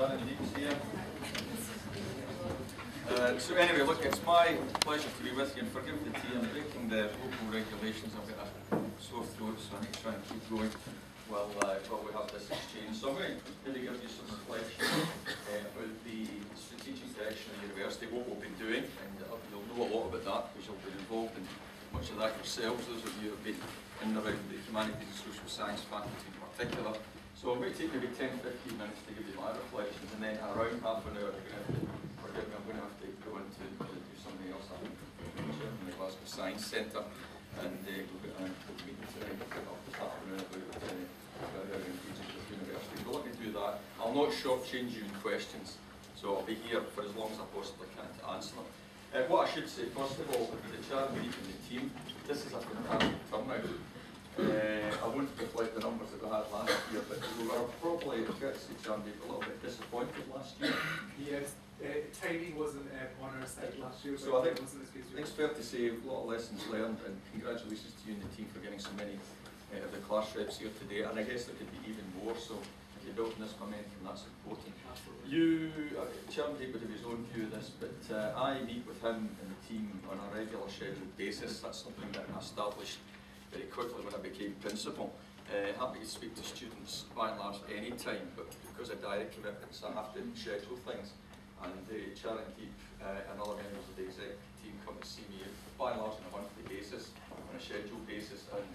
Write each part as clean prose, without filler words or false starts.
Sharon Leeds here. So anyway, look, it's my pleasure to be with you, and forgive the tea, I'm breaking the local regulations. I've got a sore throat, so I need to try and keep going while we have this exchange. So I'm going to maybe give you some reflection about the strategic direction of the university, what we've been doing, and you'll know a lot about that because you'll be involved in much of that yourselves, those of you who have been in and around the humanities and social science faculty in particular. So I'm going to take maybe 10-15 minutes to give you my reflections, and then around half an hour, forgive me, I'm going to have to go into do something else. I'm in the Glasgow Science Centre, and we've got a meeting tonight up this afternoon about how engaging with university. But let me do that. I'll not shortchange you in questions, so I'll be here for as long as I possibly can to answer them. What I should say, first of all, the chair and the team, this is a fantastic turnout. I won't reflect the numbers that we had last year, but we were probably, I've got to say, Chair, a little bit disappointed last year. Yes, timing wasn't on our side last year, so I think it's fair to say a lot of lessons learned, and congratulations to you and the team for getting so many of the class reps here today, and I guess there could be even more, so if you're building this momentum, that's important. Absolutely. You, Chairman David would have his own view of this, but I meet with him and the team on a regular scheduled basis. That's something that I established very quickly when I became principal. Happy to speak to students by and large any time, but because of direct commitments I have to schedule things, and Chair and Keep and other members of the executive team come to see me by and large on a monthly basis, on a scheduled basis, and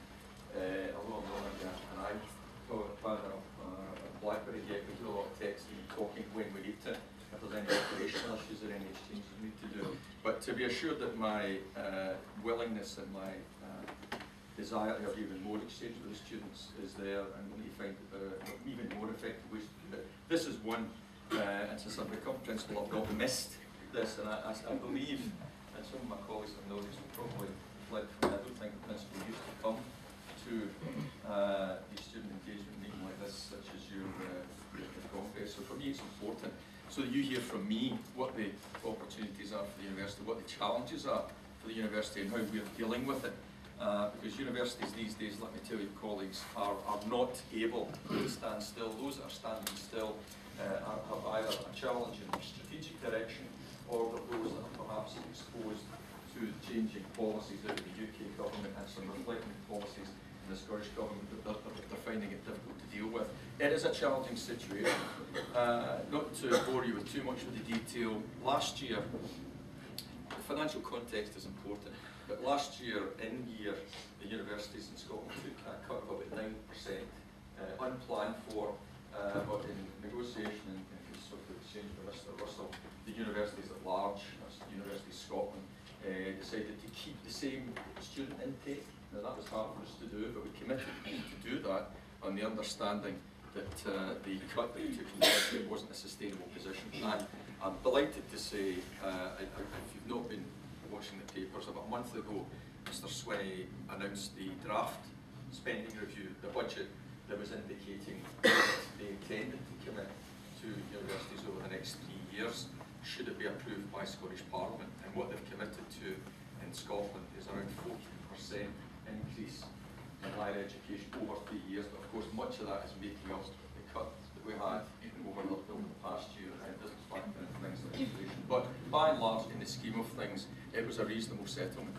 although I'm not an iPad or a BlackBerry yet, we do a lot of texting and talking when we need to, if there's any operational issues or any exchanges we need to do. But to be assured that my willingness and my desire to have even more exchange with the students is there, and we need to find even more effective ways to do it. This is one, and since I've become principal, I've not missed this, and I believe, and some of my colleagues have noticed, will probably reflect from it, I don't think the principal used to come to the student engagement meeting like this, such as your congress. So for me it's important, so that you hear from me what the opportunities are for the university, what the challenges are for the university, and how we're dealing with it. Because universities these days, let me tell you, colleagues, are not able to stand still. Those that are standing still have either a challenge in strategic direction, or those that are perhaps exposed to changing policies out of the UK government and some reflecting policies in the Scottish government that they're finding it difficult to deal with. It is a challenging situation. Not to bore you with too much of the detail, last year, the financial context is important. But last year, in year, the universities in Scotland took a cut of about 9%, unplanned for, but in negotiation and sort of exchange with Mr. Russell, the universities at large, that's the University of Scotland, decided to keep the same student intake. Now that was hard for us to do, but we committed to do that on the understanding that the cut that we took from the university wasn't a sustainable position. And I'm delighted to say, if you've not been watching the papers, about a month ago, Mr. Swinney announced the draft spending review, the budget that was indicating that they intended to commit to universities over the next 3 years, should it be approved by Scottish Parliament. And what they've committed to in Scotland is around 14% increase in higher education over 3 years. But of course, much of that is making up the cut that we had over the past year, and it doesn't factor in things like inflation. But by and large, in the scheme of things, it was a reasonable settlement.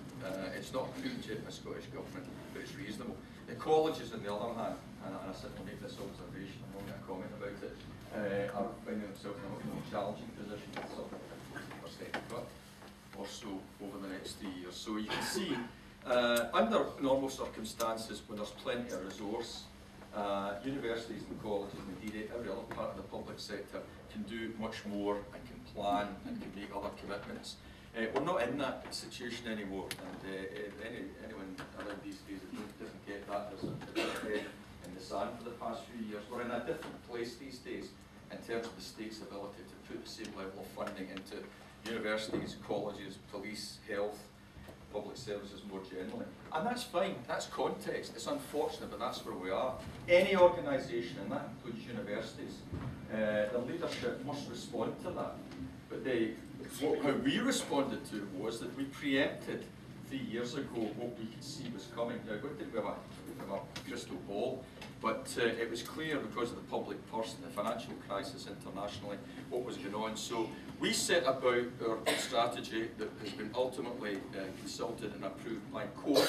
It's not approved yet in the Scottish Government, but it's reasonable. The colleges, on the other hand, and I simply make this observation, I'm not going to comment about it, are finding themselves in a much more challenging position with something like a 50% cut or so over the next 3 years. So you can see, under normal circumstances, when there's plenty of resource, universities and colleges, and indeed every other part of the public sector, can do much more and can plan and can make other commitments. We're not in that situation anymore, and anyone around these days that doesn't get that has been in the sand for the past few years. We're in a different place these days in terms of the state's ability to put the same level of funding into universities, colleges, police, health, public services more generally. And that's fine, that's context, it's unfortunate, but that's where we are. Any organisation, and that includes universities, the leadership must respond to that. But how we responded to it was that we preempted 3 years ago what we could see was coming. Now, we have a crystal ball, But it was clear because of the public purse and the financial crisis internationally what was going on. So we set about our strategy that has been ultimately consulted and approved by Court,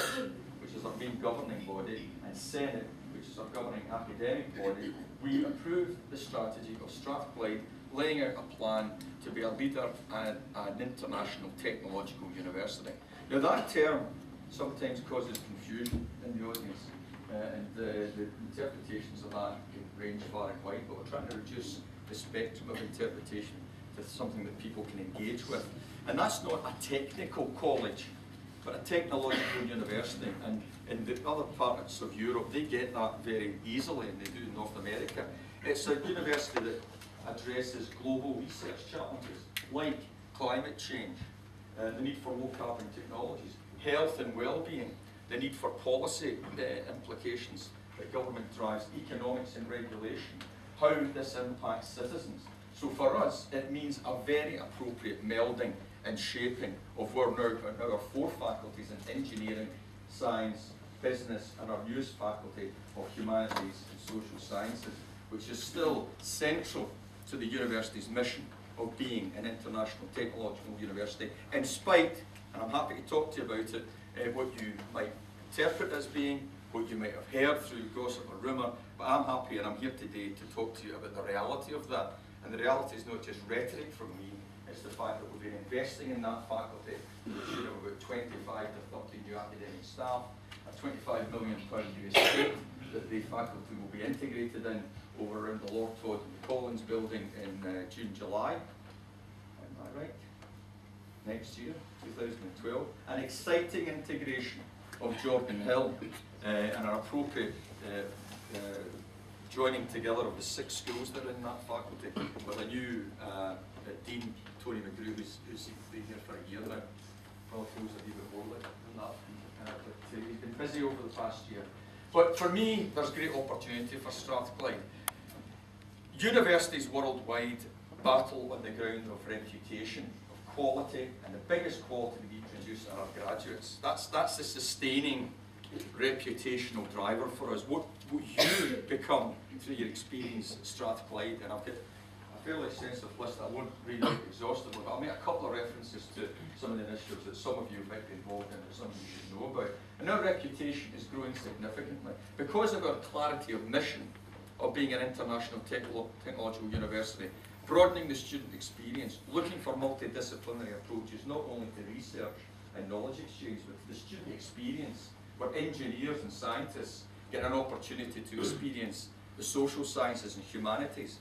which is our main governing body, and Senate, which is our governing academic body. We approved the strategy of Strathclyde, laying out a plan to be a leader and an international technological university. Now that term sometimes causes confusion in the audience, and the interpretations of that can range far and wide, but we're trying to reduce the spectrum of interpretation to something that people can engage with. And that's not a technical college, but a technological university. And in the other parts of Europe, they get that very easily, and they do in North America. It's a university that addresses global research challenges, like climate change, the need for low carbon technologies, health and well-being, the need for policy implications that government drives, economics and regulation, how this impacts citizens. So for us, it means a very appropriate melding and shaping of where now our 4 faculties in engineering, science, business, and our newest faculty of humanities and social sciences, which is still central to the university's mission of being an international technological university, in spite, and I'm happy to talk to you about it, what you might interpret as being, what you might have heard through gossip or rumour, but I'm happy and I'm here today to talk to you about the reality of that. And the reality is not just rhetoric from me, it's the fact that we've been investing in that faculty to the tune of about 25 to 30 new academic staff, a £25 million new estate that the faculty will be integrated in over around the Lord Todd and the Collins building in June, July. Am I right? Next year, 2012. An exciting integration of Jordan Hill and an appropriate joining together of the 6 schools that are in that faculty with a new Dean, Tony McGrew, who's been here for a year now. Probably feels a wee bit more like than that, but he's been busy over the past year. But for me, there's great opportunity for Strathclyde. Universities worldwide battle on the ground of reputation, of quality, and the biggest quality we produce are our graduates. That's the sustaining reputational driver for us. What you become through your experience at Strathclyde, and I've got a fairly extensive list I won't read out exhaustively, but I'll make a couple of references to some of the initiatives that some of you might be involved in, or some of you should know about. And our reputation is growing significantly because of our clarity of mission of being an international technological university, broadening the student experience, looking for multidisciplinary approaches, not only to research and knowledge exchange, but to the student experience, where engineers and scientists get an opportunity to experience the social sciences and humanities.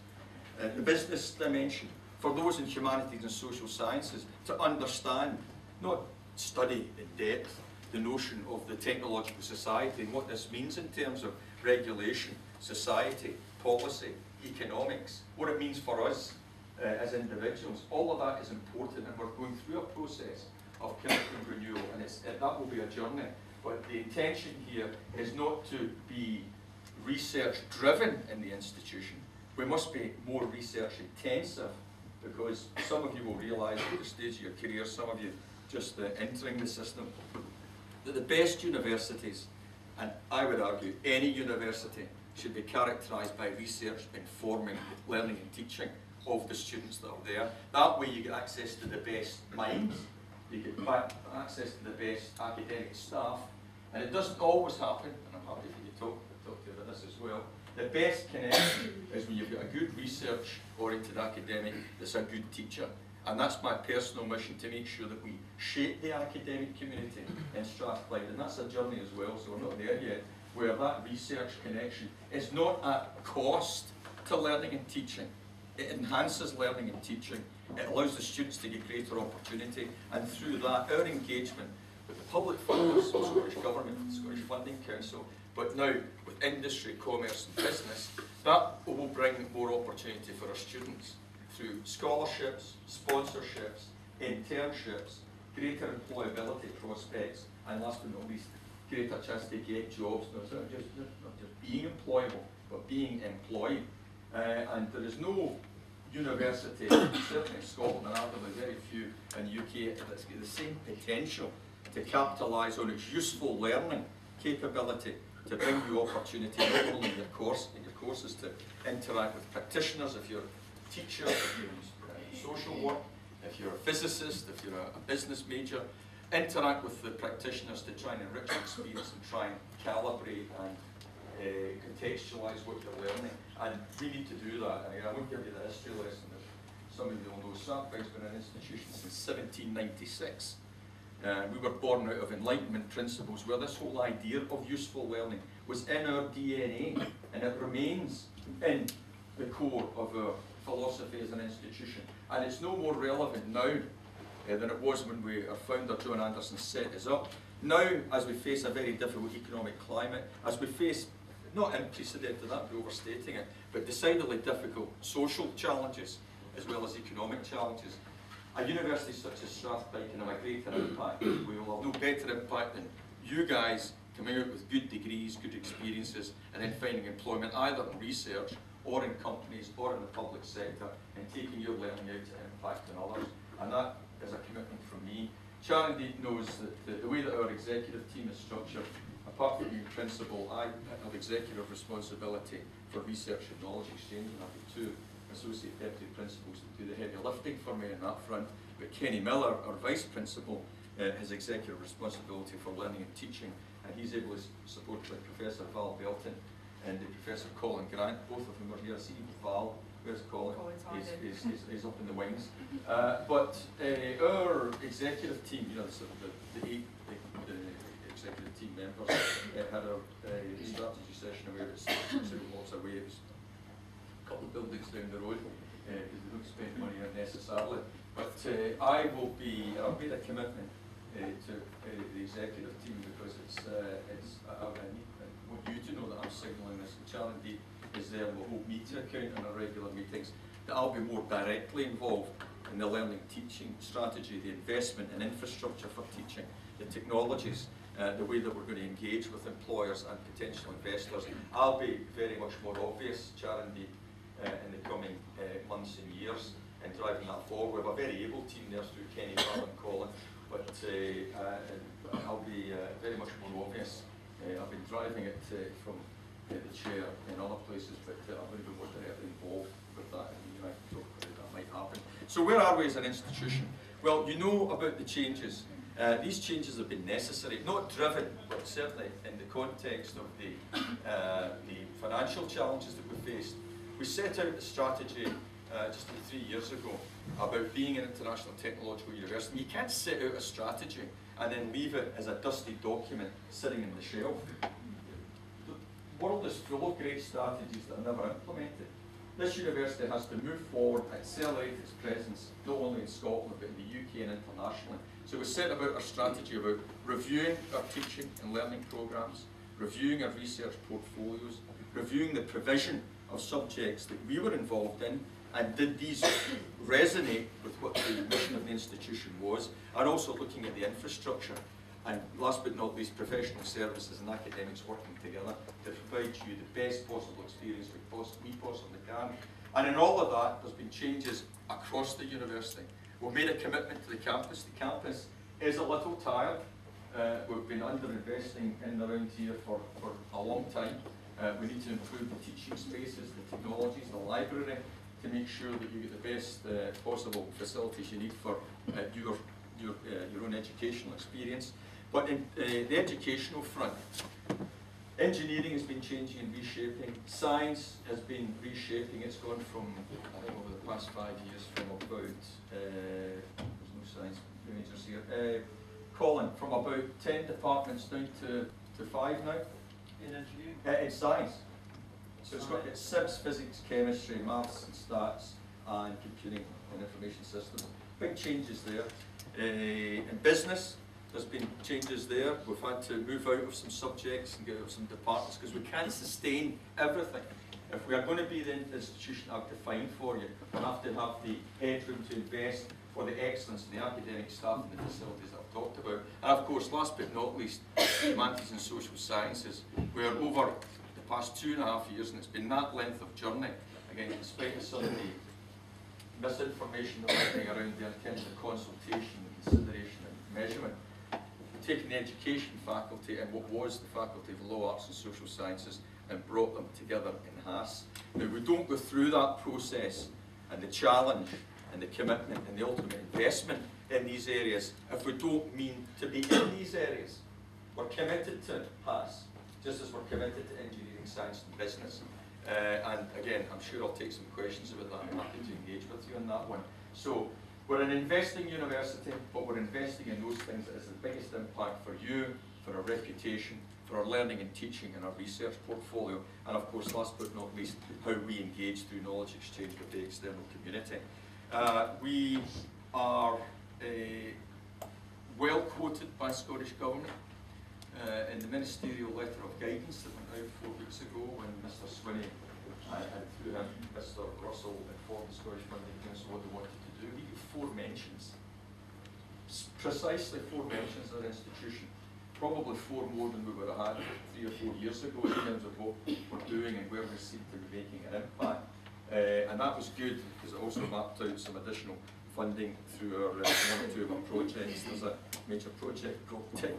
The business dimension, for those in humanities and social sciences, to understand, not study in depth, the notion of the technological society and what this means in terms of regulation, society, policy, economics, what it means for us as individuals. All of that is important, and we're going through a process of curriculum renewal, and that will be a journey. But the intention here is not to be research driven in the institution. We must be more research intensive, because some of you will realise at the stage of your career, some of you just entering the system, that the best universities, and I would argue any university, should be characterised by research informing learning and teaching of the students that are there. That way you get access to the best minds, you get access to the best academic staff, and it doesn't always happen, and I'm happy for you to talk to you about this as well. The best connection is when you've got a good research-oriented academic that's a good teacher. And that's my personal mission, to make sure that we shape the academic community in Strathclyde. And that's a journey as well, so we're not there yet, where that research connection is not at cost to learning and teaching. It enhances learning and teaching. It allows the students to get greater opportunity. And through that, our engagement with the public funders, the Scottish Government, the Scottish Funding Council, but now with industry, commerce and business, that will bring more opportunity for our students through scholarships, sponsorships, internships, greater employability prospects, and last but not least, greater chance to get jobs, not just being employable, but being employed. And there is no university, certainly in Scotland and Ireland, very few in the UK, that's got the same potential to capitalise on its useful learning capability to bring you opportunity, not only in your courses to interact with practitioners, if you're a teacher, if you're in social work, if you're a physicist, if you're a business major, interact with the practitioners to try and enrich your experience and try and calibrate and contextualise what you're learning. And we need to do that. I won't give you the history lesson that some of you will know. Sandvik's been an institution since 1796. We were born out of Enlightenment principles where this whole idea of useful learning was in our DNA, and it remains in the core of our philosophy as an institution. And it's no more relevant now than it was when our founder John Anderson set us up. Now, as we face a very difficult economic climate, as we face, not unprecedented, that would be overstating it, but decidedly difficult social challenges as well as economic challenges, a university such as Strathpike can have a greater impact. We will have no better impact than you guys coming out with good degrees, good experiences, and then finding employment either in research or in companies or in the public sector, and taking your learning out to impact on others. And that is a commitment from me. Sharon indeed knows that the way that our executive team is structured, apart from being principal, I have executive responsibility for research and knowledge exchange, and I've got two associate deputy principals that do the heavy lifting for me on that front. But Kenny Miller, our vice principal, has executive responsibility for learning and teaching, and he's able to support by Professor Val Belton and Professor Colin Grant. Both of them are here. See Val, where's Colin? He's up in the wings. But our executive team, you know, the eight executive team members, had a strategy session where it's lots of waves. Couple of buildings down the road because they don't spend money unnecessarily. But I've made a commitment to the executive team because I want you to know that I'm signalling this. And Sharon indeed is there and will hold me to account in our regular meetings, that I'll be more directly involved in the learning teaching strategy, the investment in infrastructure for teaching, the technologies, the way that we're going to engage with employers and potential investors. I'll be very much more obvious, Sharon indeed, in the coming months and years, and driving that forward. We have a very able team there through Kenny, Val and Colin, but I'll be very much more obvious. I've been driving it from the chair in other places, but I'm going to be more directly involved with that, and you know, I can talk about that might happen. So where are we as an institution? Well, you know about the changes. These changes have been necessary, not driven, but certainly in the context of the financial challenges that we faced. We set out the strategy just 3 years ago about being an international technological university. You can't set out a strategy and then leave it as a dusty document sitting in the shelf. The world is full of great strategies that are never implemented. This university has to move forward, accelerate its presence, not only in Scotland, but in the UK and internationally. So we set about our strategy about reviewing our teaching and learning programmes, reviewing our research portfolios, reviewing the provision of subjects that we were involved in, and did these resonate with what the mission of the institution was, and also looking at the infrastructure, and last but not least, professional services and academics working together to provide you the best possible experience we possibly can. And in all of that, there's been changes across the university. We've made a commitment to the campus. The campus is a little tired. We've been under-investing in around here for a long time. We need to improve the teaching spaces, the technologies, the library, to make sure that you get the best possible facilities you need for your own educational experience. But in the educational front, engineering has been changing and reshaping. Science has been reshaping. It's gone from, I think over the past 5 years, from about, there's no science majors here, Colin, from about 10 departments down to 5 now. In engineering? In science. So it's SIBS, physics, chemistry, maths and stats, and computing and information systems. Big changes there. In business, there's been changes there. We've had to move out of some subjects and get out of some departments because we can't sustain everything. If we are going to be the institution I've defined for you, we have to have the headroom to invest for the excellence in the academic staff and the facilities that I've talked about. And of course, last but not least, humanities and social sciences, where over the past 2.5 years, and it's been that length of journey, again, in spite of some of the misinformation that we're getting around there in terms of consultation, consideration and measurement, taken the education faculty and what was the Faculty of Law, Arts and Social Sciences and brought them together in Haas. Now, we don't go through that process and the challenge and the commitment and the ultimate investment in these areas if we don't mean to be in these areas. We're committed to Haas, just as we're committed to engineering, science and business. And again, I'm sure I'll take some questions about that. I'm happy to engage with you on that one. So, we're an investing university, but we're investing in those things that has the biggest impact for you, for our reputation, for our learning and teaching and our research portfolio, and of course, last but not least, how we engage through knowledge exchange with the external community. We are well quoted by Scottish Government in the ministerial letter of guidance that went out 4 weeks ago when Mr Swinney and through him Mr Russell informed the Scottish Funding Council what they wanted to do. We get 4 mentions, precisely 4 mentions of our institution, probably 4 more than we would have had 3 or 4 years ago in terms of what we're doing and where we seem to be making an impact. And that was good because it also mapped out some additional funding through our one or 2 of our projects. There's a major project called TIC,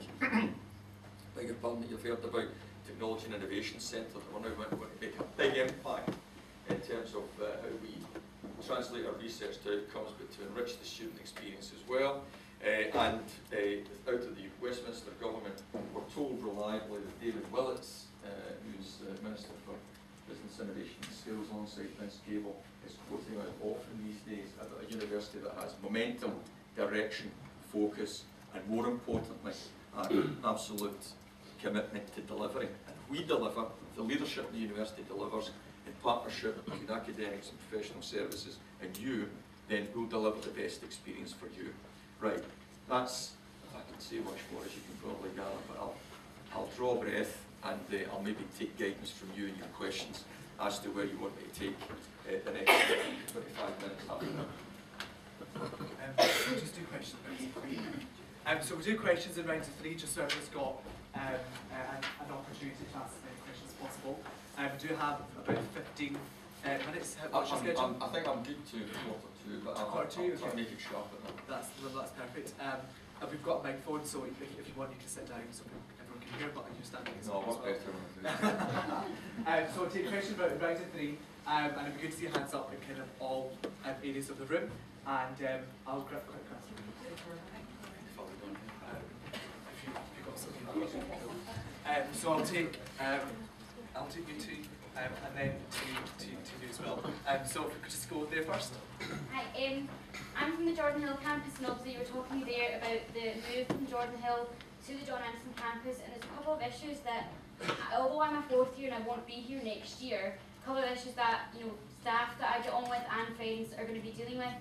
beg your pardon, that you've heard about, Technology and Innovation Centre, that we're now going to make a big impact in terms of how we translate our research to outcomes, but to enrich the student experience as well. And out of the Westminster Government, we're told reliably that David Willits, who's Minister for Business Innovation and Skills alongside Vince Gable, is quoting out often these days about a university that has momentum, direction, focus, and more importantly, an absolute commitment to delivering. And we deliver, the leadership of the university delivers in partnership with academics and professional services, and you then will deliver the best experience for you. Right, that's, I can say much more as you can probably gather, but I'll draw breath and I'll maybe take guidance from you and your questions as to where you want me to take the next 25 minutes after that. Just 2 questions. So we'll do questions in rounds of 3, just so everyone's got an opportunity to ask as many questions as possible. We do have about 15 minutes. What's your schedule? I think I'm good to 1:45, but I'll try and make it sharp enough. That's perfect. And we've got a microphone, so if you want, you can sit down so everyone can hear, but you're standing as well. No, I work better when I do. So we'll take questions about round of 3, and it'd be good to see your hands up in kind of all areas of the room. And I'll grab quick question. If you've got something that was cool. So I'll take you two, and then to you as well. So if we could just go there first. Hi, I'm from the Jordan Hill campus, and obviously you were talking there about the move from Jordan Hill to the John Anderson campus, and there's a couple of issues that, although I'm a 4th year and I won't be here next year, a couple of issues that, you know, staff that I get on with and friends are going to be dealing with.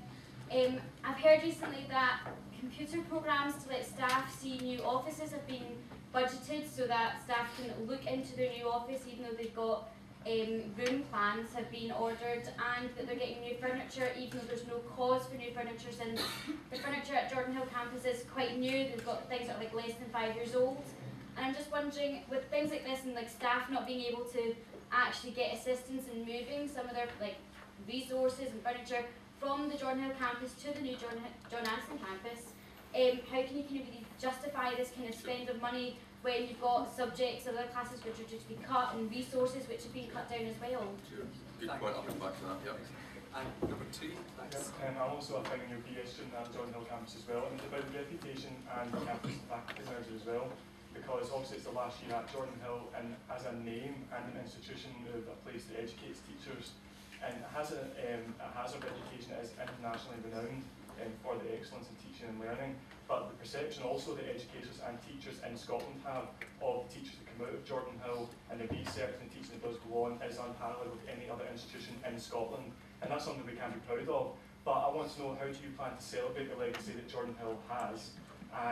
I've heard recently that computer programs to let staff see new offices have been budgeted so that staff can look into their new office even though they've got room plans have been ordered, and that they're getting new furniture even though there's no cause for new furniture, since the furniture at Jordan Hill campus is quite new. They've got things that are like less than 5 years old. And I'm just wondering, with things like this and like staff not being able to actually get assistance in moving some of their like resources and furniture from the Jordan Hill campus to the new John Anderson campus, how can you kind of really justify this kind of spend of money when you've got subjects of other classes which are due to be cut and resources which have been cut down as well? Sure. Good point, I'll come back to that, yeah. And number 2, thanks. I'm also a final year PhD student at Jordan Hill campus as well, and it's about the reputation and the campus and faculty manager as well, because obviously it's the last year at Jordan Hill, and as a name and an institution of a place that educates teachers, and it has a reputation that is internationally renowned for the excellence in teaching and learning, but the perception also that educators and teachers in Scotland have of teachers that come out of Jordan Hill and the research and teaching that does go on is unparalleled with any other institution in Scotland, and that's something we can be proud of. But I want to know, how do you plan to celebrate the legacy that Jordan Hill has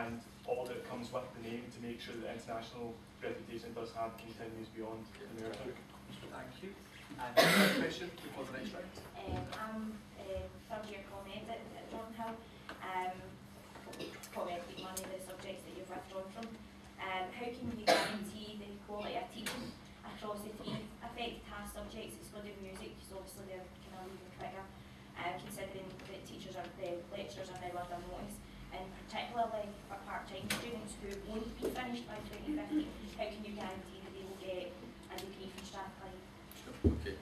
and all that comes with the name to make sure that the international reputation it does have continues beyond America? Thank you. And another question before the next round. I'm 3rd year comment at Jordan Hill. Commenting on the subjects that you've withdrawn from. How can you guarantee the quality of teaching across the 3 affected task subjects, excluding music, because obviously they're kind of leaving trigger, considering that the lecturers are now under notice. and particularly for part-time students who won't be finished by 2050, how can you guarantee that they will get a degree from Strathclyde? Okay,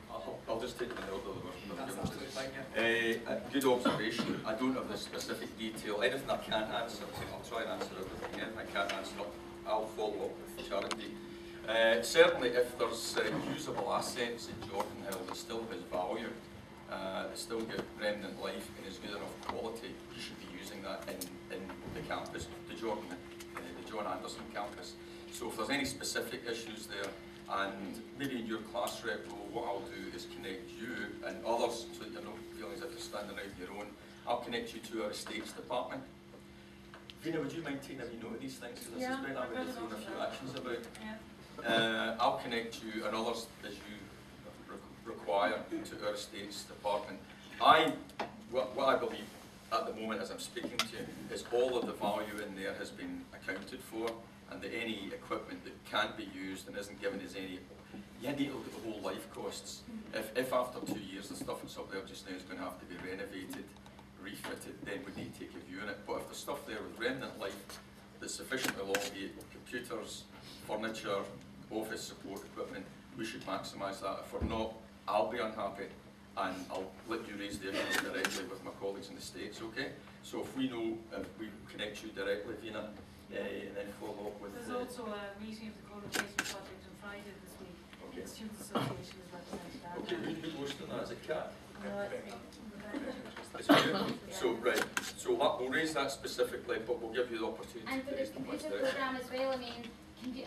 I'll just take the note of the version. That's absolutely fine, yeah. Good observation. I don't have the specific detail. Anything I can't answer, I'll try and answer everything. Anything I can't answer, I'll follow up with Charity. Certainly, if there's usable assets in Jordan Hill that still has value, that still get remnant life and is good enough quality, you should be using that in the campus, the John Anderson campus. So if there's any specific issues there, and maybe in your class rep role, what I'll do is connect you and others, so that you're not feeling as if you're standing out on your own. I'll connect you to our estates department. Vina, would you mind taking a wee note of these things? Because this has been a few actions about. Yeah. I'll connect you and others as you require to our estates department. What I believe at the moment as I'm speaking to you is all of the value in there has been accounted for, and that any equipment that can't be used and isn't given as any, you need to look at the whole life costs. If after 2 years the stuff that's up there just now is going to have to be renovated, refitted, then we need to take a view on it. But if there's stuff there with remnant life that's sufficiently long, be it computers, furniture, office support equipment, we should maximise that. If we're not, I'll be unhappy, and I'll let you raise the issues directly with my colleagues in the States, okay? So if we know, if we connect you directly, Vina, and then follow up with... There's also a meeting of the co-location project on Friday this week. Okay. The Students' Association is represented at Okay, that. who hosting that? Is it Kat? No, it's me. It's you? So, right, so we'll raise that specifically, but we'll give you the opportunity And to for the raise the points computer directly. program as well, I mean,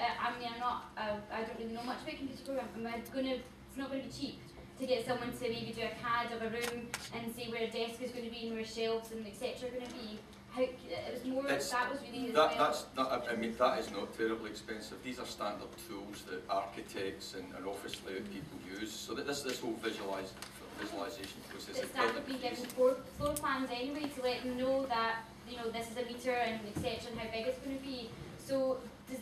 I don't really know much about computer program. It's not going to be cheap to get someone to maybe do a CAD of a room and say where a desk is going to be and where shelves and etc. are going to be. It was more, that was really I mean, that is not terribly expensive. These are standard tools that architects and office layout people use. So that this whole visualization process. But staff have been given floor plans anyway to let them know that this is a meter and etc. and how big it's going to be. So do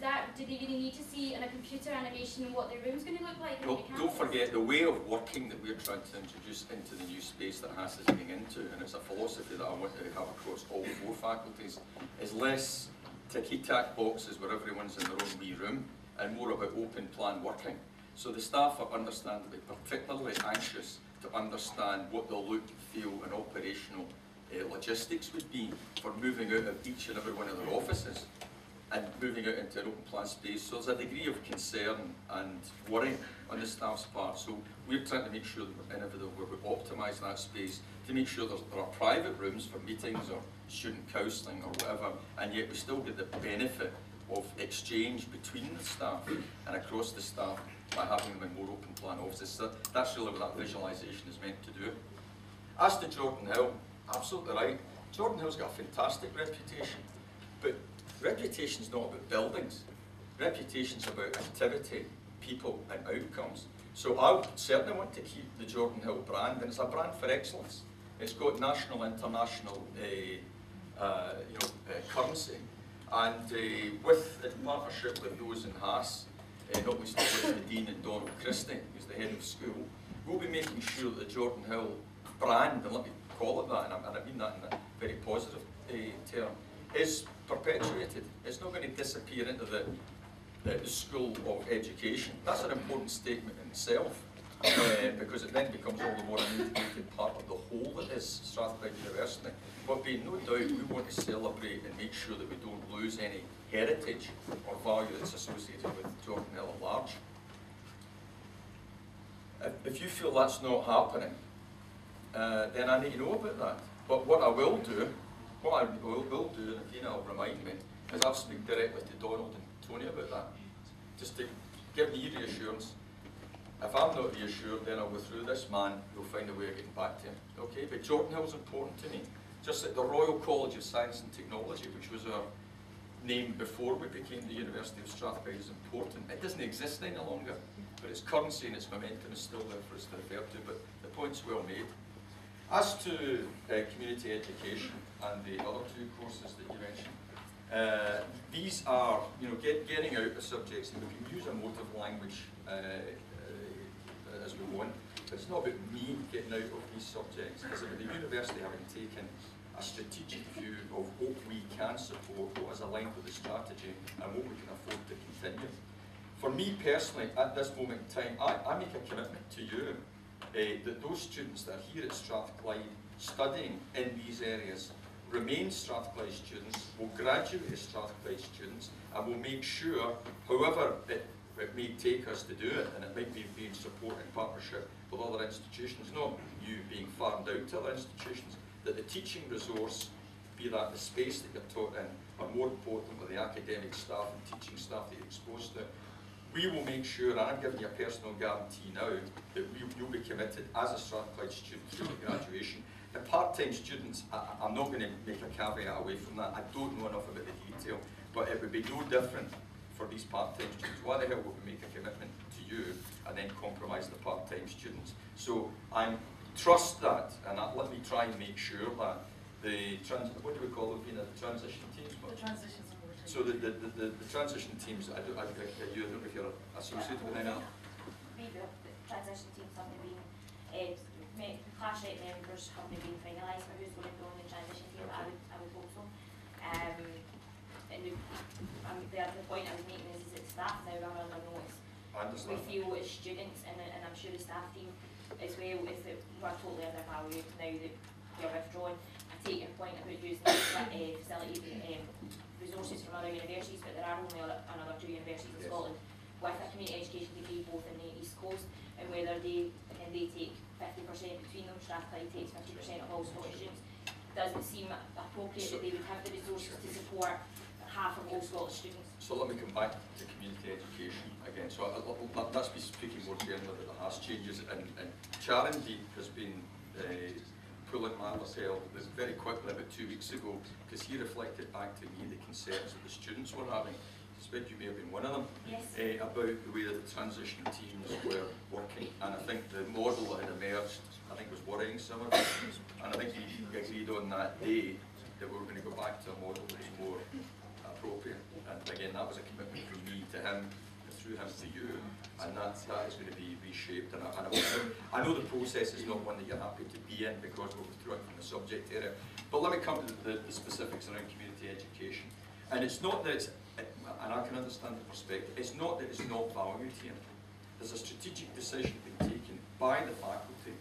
they really need to see in a computer animation what their room's going to look like? Well, don't forget the way of working that we're trying to introduce into the new space that HAS is getting into, and it's a philosophy that I want to have across all 4 faculties, is less ticky-tack boxes where everyone's in their own wee room, and more about open plan working. So the staff are understandably particularly anxious to understand what the look, feel and operational logistics would be for moving out of each and every one of their offices and moving out into an open plan space. So there's a degree of concern and worry on the staff's part. So we're trying to make sure that we're innovative, where we optimise that space to make sure there are private rooms for meetings or student counselling or whatever, and yet we still get the benefit of exchange between the staff and across the staff by having them in more open plan offices. So that's really what that visualisation is meant to do. As to Jordan Hill, absolutely right. Jordan Hill's got a fantastic reputation, but reputation's not about buildings. Reputation's about activity, people and outcomes. So I certainly want to keep the Jordan Hill brand, and it's a brand for excellence. It's got national, international currency, and in partnership with those in HAS, not least with the Dean and Donald Christie, who's the head of school, we'll be making sure that the Jordan Hill brand, and let me call it that, and I mean that in a very positive term, is perpetuated. It's not going to disappear into the school of education. That's an important statement in itself, because it then becomes all the more an integrated part of the whole that is Strathclyde University. But being no doubt, we want to celebrate and make sure that we don't lose any heritage or value that's associated with Jordan Hill at large. If you feel that's not happening, then I need to know about that. But what I will do, and Athena will remind me, is I'll speak directly to Donald and Tony about that, just to give me reassurance. If I'm not reassured, then I'll go through this man, we'll find a way of getting back to him. Okay, but Jordan Hill's important to me. Just like the Royal College of Science and Technology, which was our name before we became the University of Strathclyde, is important. It doesn't exist any longer, but its currency and its momentum is still there for us to refer to, but the point's well made. As to community education and the other 2 courses that you mentioned, these are, getting out the subjects, and we can use emotive language as we want, but it's not about me getting out of these subjects, it's about the university having taken a strategic view of what we can support, what is aligned with the strategy, and what we can afford to continue. For me personally, at this moment in time, I make a commitment to you that those students that are here at Strathclyde studying in these areas remain Strathclyde students, will graduate as Strathclyde students, and will make sure, however it may take us to do it, and it might be in support and partnership with other institutions, not you being farmed out to other institutions, that the teaching resource, be that the space that you're taught in, but more important with the academic staff and teaching staff that you're exposed to, we will make sure, and I'm giving you a personal guarantee now, that you'll be committed as a Strathclyde student through the graduation. The part-time students, I'm not going to make a caveat away from that. I don't know enough about the detail, but it would be no different for these part-time students. Why the hell would we make a commitment to you and then compromise the part-time students? So I trust that, and let me try and make sure that the what do we call them, the transition teams? The transitions. So the transition teams, I don't know if you're associated with any of them. We, the transition teams haven't been, class rate members haven't been finalised for who's going to go on the transition team. Okay. I would hope so. And the point I was making is it's staff now rather than notes. I understand. We feel as students, and I'm sure the staff team as well, is that we're totally undervalued now that we're withdrawn. I take your point about using facilities resources from other universities, but there are only another 2 universities in Scotland with a community education degree both in the East Coast, and whether they take 50% between them, Strathclyde takes 50% of all Scottish students, doesn't seem appropriate that they would have the resources to support half of all Scottish students. So let me come back to community education again. So that's me speaking more generally about the HAS changes, and Charandeep has been pulling my tail very quickly about 2 weeks ago, because he reflected back to me the concerns that the students were having. I suspect you may have been one of them. Yes. About the way that the transition teams were working, and I think the model that had emerged, I think, was worrying some of us, and I think we agreed on that day that we were going to go back to a model that was more appropriate. And again, that was a commitment from me to him, and through him to you, and that is going to be reshaped. And I know the process is not one that you're happy to be in, because we're withdrawing from the subject area. But let me come to the specifics around community education. And it's not that it's, and I can understand the perspective, it's not that it's not valued here. There's a strategic decision being taken by the faculty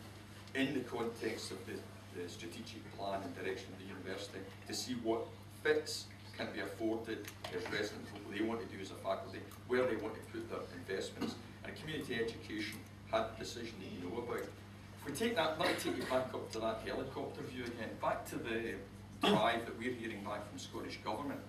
in the context of the strategic plan and direction of the university to see what fits can be afforded as residents, what they want to do as a faculty, where they want to put their investments. And community education had the decision that you know about. If we take that, let me take you back up to that helicopter view again, back to the drive that we're hearing back from Scottish Government.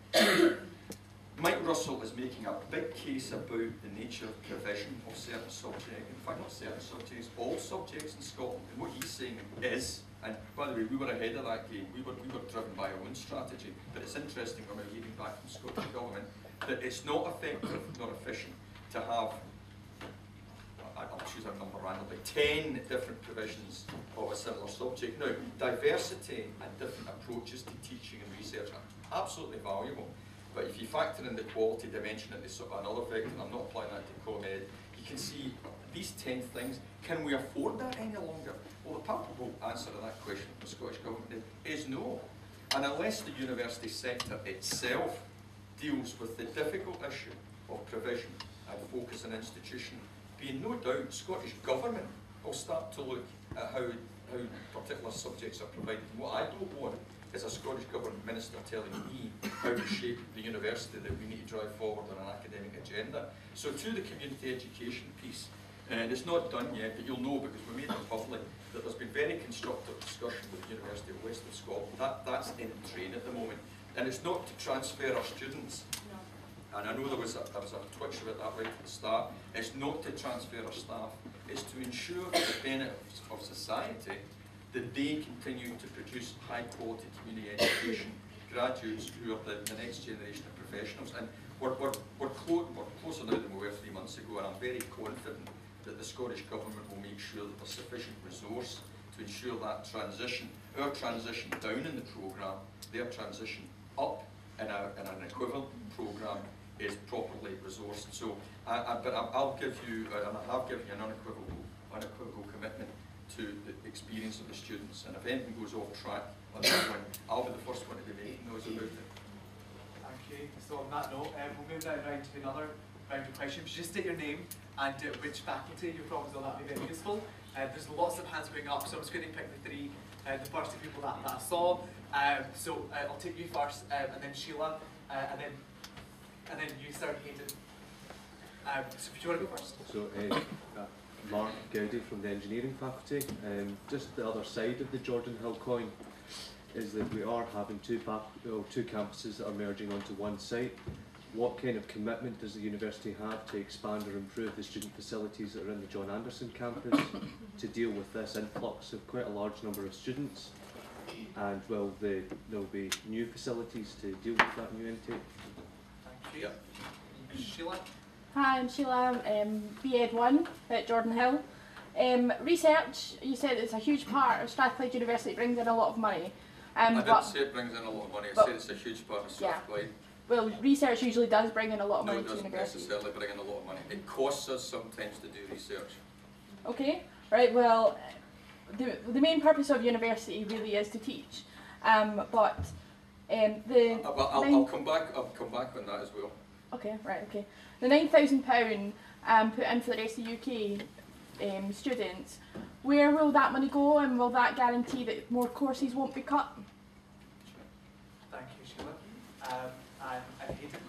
Mike Russell is making a big case about the nature of provision of certain subjects, in fact not certain subjects, all subjects in Scotland. And what he's saying is, and by the way, we were ahead of that game, we were driven by our own strategy, but it's interesting when we're hearing back from Scottish Government that it's not effective nor efficient to have, I'll choose a number randomly, 10 different provisions of a similar subject. Now, diversity and different approaches to teaching and research are absolutely valuable. But if you factor in the quality dimension at another vector, and I'm not applying that to ComEd, you can see these 10 things, can we afford that any longer? Well, the palpable answer to that question from the Scottish Government is no. And unless the university sector itself deals with the difficult issue of provision and focus on institution, being no doubt Scottish Government will start to look at how particular subjects are provided. And what I don't want is a Scottish Government minister telling me how to shape the university that we need to drive forward on an academic agenda. So through the community education piece, and it's not done yet, but you'll know because we made it public that there's been very constructive discussion with the University of West of Scotland. That's in train at the moment. And it's not to transfer our students. No. And I know there was a twitch about that right at the start. It's not to transfer our staff. It's to ensure for the benefit of society that they continue to produce high-quality community education graduates who are the next generation of professionals. And we're closer now than we were 3 months ago, and I'm very confident that the Scottish Government will make sure that there's sufficient resource to ensure that transition, our transition down in the programme, their transition up in an equivalent programme is properly resourced. So, but I'll give you, and I have given you an unequivocal commitment to the experience of the students, and if anything goes off track on that one, I'll be the first one to be making those about it. Thank you. So on that note, we'll move now round to another round of questions. Just state your name and which faculty you're from, so that'll be very useful. There's lots of hands going up, so I'm just going to pick the three, the first two people that I saw. So I'll take you first, and then Sheila, and then you, Sir Hayden. So if you want to go first. So, Mark Gowdy from the engineering faculty. Just the other side of the Jordan Hill coin is that we are having two campuses that are merging onto one site. What kind of commitment does the university have to expand or improve the student facilities that are in the John Anderson campus to deal with this influx of quite a large number of students? And will there will be new facilities to deal with that new intake? Thank you. Sheila? Hi, I'm Sheila, B.Ed 1 at Jordan Hill. Research, you said it's a huge part of Strathclyde University, brings in a lot of money. I didn't say it brings in a lot of money, I said it's a huge part of Strathclyde. Well, research usually does bring in a lot of No, money it to doesn't universities. necessarily bring in a lot of money. It costs us sometimes to do research. Okay, right, well, the main purpose of university really is to teach. I'll come back on that as well. Okay, right, okay. The £9,000 put in for the rest of the UK students, where will that money go, and will that guarantee that more courses won't be cut? Thank you, Sheila. And Hayden.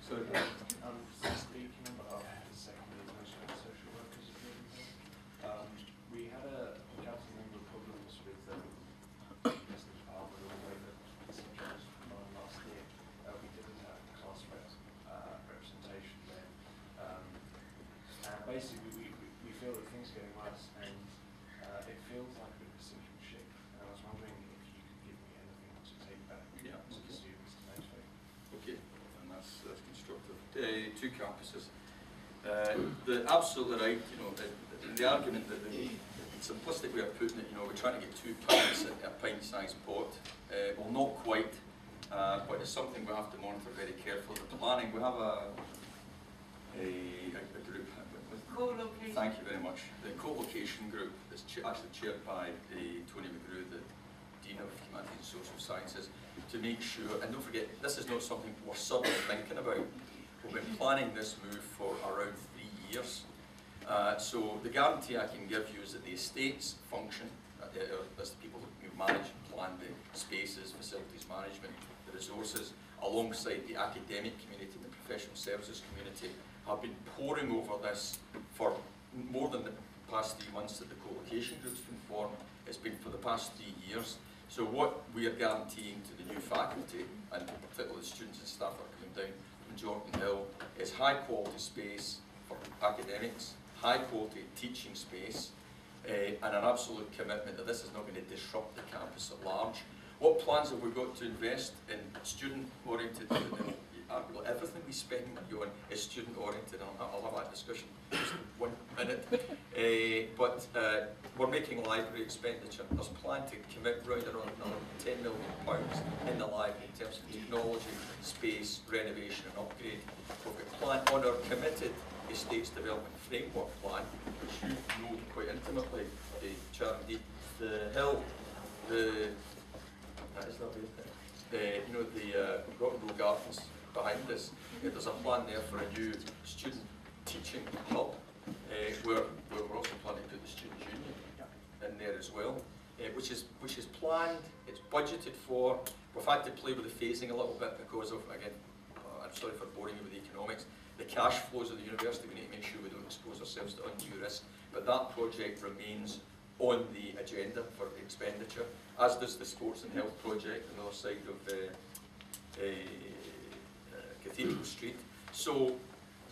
So I'm speaking on behalf of the secondary management and social workers at Jordan Hill. We had a number of problems with business department or the way that St John's ran last year. We didn't have class representation then. And basically we feel that things are getting worse, and it feels like a bit of a sinking ship. And I was wondering if you could give me anything to take back to the students to motivate. Okay, and that's constructive. Two campuses. Absolutely right. You know, the argument that the simplistic way of putting it, you know, we're trying to get two pints in a pint-sized pot. Well, not quite, but it's something we have to monitor very carefully. The planning, we have a group. Co-location. Thank you very much. The co-location group is actually chaired by Tony McGrew, the Dean of Humanities and Social Sciences, to make sure, and don't forget, this is not something we're suddenly thinking about. We've been planning this move for around 3 years. So the guarantee I can give you is that the estates function, that's the people who manage and plan the spaces, facilities management, the resources, alongside the academic community and the professional services community, have been poring over this for more than the past 3 months that the co-location group's been formed. It's been for the past 3 years. So what we are guaranteeing to the new faculty, and particularly the students and staff that are coming down from Jordan Hill, is high quality space for academics, high quality teaching space, and an absolute commitment that this is not going to disrupt the campus at large. What plans have we got to invest in student-oriented? Everything we spend money on is student-oriented, and I'll have that discussion in just 1 minute. But we're making library expenditure. There's plan to commit round around another £10 million in the library in terms of technology, space, renovation and upgrade. We've got plan on our committed estates development framework plan, which you know quite intimately, Charity, the Hill, that is that way, you know, the Rock and Roll Gardens behind us. There's a plan there for a new student teaching hub, where we're also planning to put the student union in there as well, which is planned, it's budgeted for. We've had to play with the phasing a little bit because of, again, I'm sorry for boring you with the economics, the cash flows of the university. We need to make sure we don't expose ourselves to undue risk, but that project remains on the agenda for expenditure, as does the Sports and Health project on the other side of Cathedral Street. So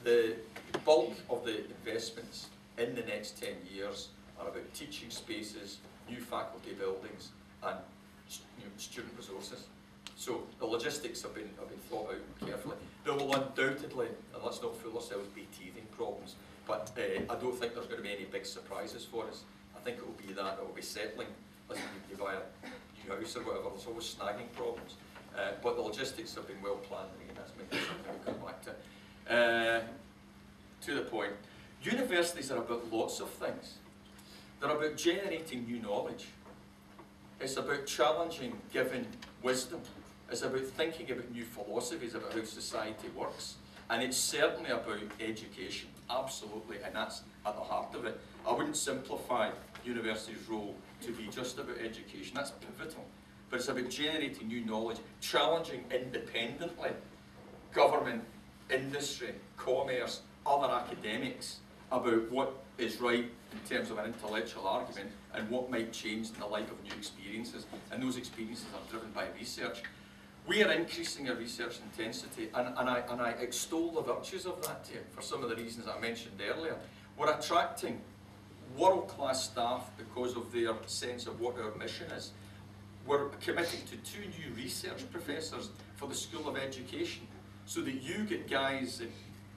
the bulk of the investments in the next 10 years are about teaching spaces, new faculty buildings, and student resources. So the logistics have been thought out carefully. There will undoubtedly, and let's not fool ourselves, be teething problems, but I don't think there's going to be any big surprises for us. I think it will be that, it will be settling. Like you buy a new house or whatever, there's always snagging problems. But the logistics have been well planned, and that's maybe something we'll come back to. To the point, Universities are about lots of things. They're about generating new knowledge. It's about challenging, giving wisdom. It's about thinking about new philosophies about how society works. And it's certainly about education, absolutely, and that's at the heart of it. I wouldn't simplify university's role to be just about education. That's pivotal. But it's about generating new knowledge, challenging independently government, industry, commerce, other academics about what is right in terms of an intellectual argument and what might change in the light of new experiences. And those experiences are driven by research. We are increasing our research intensity, and I extol the virtues of that here for some of the reasons I mentioned earlier. We're attracting world-class staff because of their sense of what our mission is. We're committing to 2 new research professors for the School of Education, so that you get guys and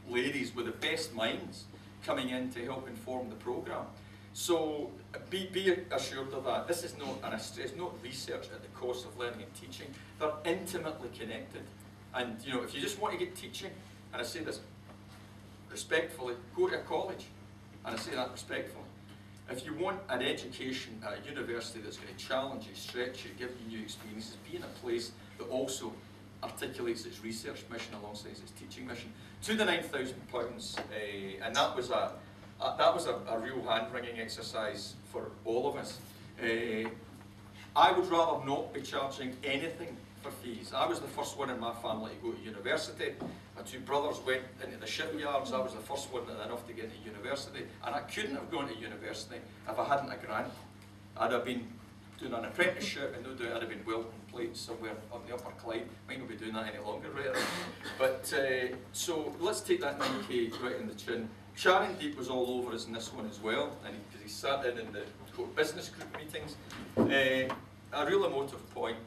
ladies with the best minds coming in to help inform the programme. So be assured of that. This is not, and I stress, not research at the cost of learning and teaching. They're intimately connected. And you know, if you just want to get teaching, and I say this respectfully, go to a college. And I say that respectfully. If you want an education at a university that's going to challenge you, stretch you, give you new experiences, be in a place that also articulates its research mission alongside its teaching mission. To the £9,000, and that was a real hand-wringing exercise for all of us. I would rather not be charging anything for fees. I was the first one in my family to go to university. My 2 brothers went into the shipyards. I was the first one enough to get into university, and I couldn't have gone to university if I hadn't a grant. I'd have been doing an apprenticeship, and no doubt I'd have been welding plates somewhere on the Upper Clyde. Might not be doing that any longer, right? But so let's take that 9K right in the chin. Sharon Deep was all over us in this one as well, and because he sat in the business group meetings. A real emotive point.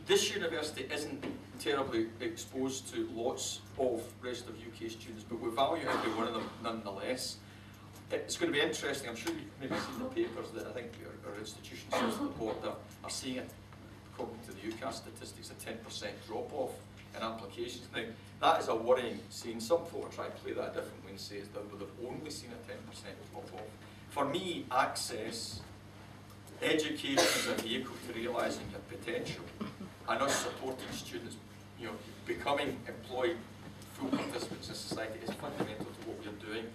This university isn't terribly exposed to lots of rest of UK students, but we value every one of them nonetheless. It's going to be interesting. I'm sure you've maybe seen the papers that I think our institutions across the board are seeing it, according to the UCAS statistics, a 10% drop-off in applications. Now, that is a worrying scene. Some folk are trying to play that differently and say that they've only seen a 10% drop-off. For me, access, education is a vehicle to realising your potential, and us supporting students, you know, becoming employed full participants in society is fundamental to what we're doing.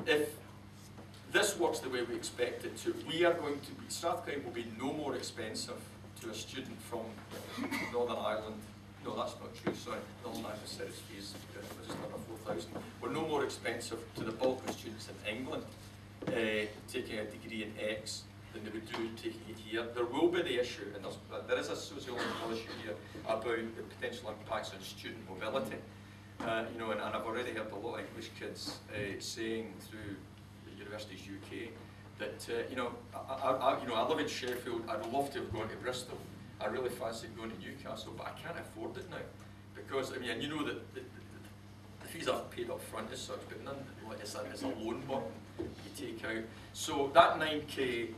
If this works the way we expect it to, we are going to be, Strathclyde will be no more expensive to a student from Northern Ireland. No, that's not true, sorry. Northern Ireland said its fees were just under 4,000. We're no more expensive to the bulk of students in England taking a degree in X than they would do taking it here. There will be the issue, and there is a sociological issue here about the potential impacts on student mobility. You know, and I've already heard a lot of English kids saying through the Universities UK that you know, I live in Sheffield. I'd love to have gone to Bristol. I really fancied going to Newcastle, but I can't afford it now because I mean, and you know that the fees are paid up front as such, but none. It's a loan button you take out. So that 9K